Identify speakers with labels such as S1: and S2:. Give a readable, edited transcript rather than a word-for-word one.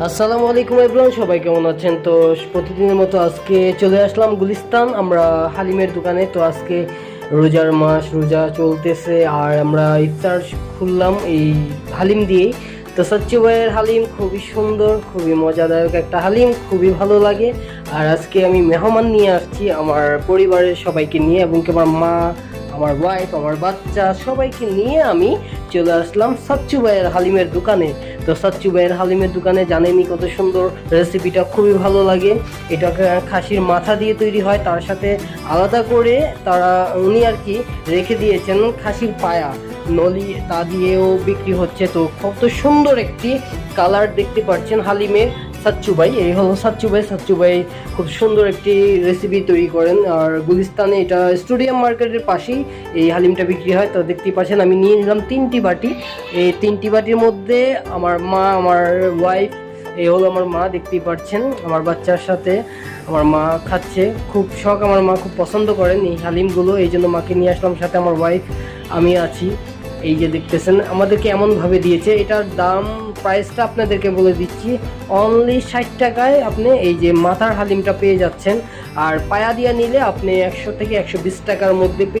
S1: আসসালামু আলাইকুম এভরিওয়ান, সবাই কেমন আছেন? তো প্রতিদিনের মতো আজকে চলে আসলাম গুলিস্তান আমরা হালিমের দোকানে। তো আজকে রোজার মাস, রোজা চলতেছে আর আমরা ইফতার খুললাম এই হালিম দিয়েই। তো সচ্চু ভাইয়ের হালিম খুবই সুন্দর, খুবই মজাদায়ক একটা হালিম, খুবই ভালো লাগে। আর আজকে আমি মেহমান নিয়ে আসছি আমার পরিবারের সবাইকে নিয়ে, এবং কি আমার মা, আমার ওয়াইফ, আমার বাচ্চা সবাইকে নিয়ে আমি চলে আসলাম সচ্চু ভাইয়ের হালিমের দোকানে। তো সচ্চু ভাইয়ের হালিমের দোকানে জানেনই কত সুন্দর, রেসিপিটা খুবই ভালো লাগে। এটা খাসির মাথা দিয়ে তৈরি হয়, তার সাথে আলাদা করে তারা উনি আর কি রেখে দিয়েছেন খাসির পায়া নলি, তা দিয়েও বিক্রি হচ্ছে। তো কত সুন্দর একটি কালার দেখতে পাচ্ছেন হালিমের। সাচ্চু ভাই, এই হলো সাচ্চু ভাই। সাচ্চু ভাই খুব সুন্দর একটি রেসিপি তৈরি করেন। আর গুলিস্তানে এটা স্টেডিয়াম মার্কেটের পাশেই এই হালিমটা বিক্রি হয়। তো দেখতেই পাচ্ছেন আমি নিয়ে নিলাম 3টি বাটি। এই 3টি বাটির মধ্যে আমার মা, আমার ওয়াইফ, এই হলো আমার মা, দেখতেই পাচ্ছেন আমার বাচ্চার সাথে আমার মা খাচ্ছে। খুব শখ, আমার মা খুব পছন্দ করেন এই হালিমগুলো, এই জন্য মাকে নিয়ে আসলাম, সাথে আমার ওয়াইফ, আমি আছি। এই যে দেখতেছেন আমাদেরকে এমনভাবে দিয়েছে। এটার দাম, প্রাইসটা আপনাদেরকে বলে দিচ্ছি, অনলি 60 টাকায় আপনি এই যে মাথার হালিমটা পেয়ে যাচ্ছেন। আর পায়া দিয়া নিলে আপনি 100 থেকে 120 টাকার মধ্যে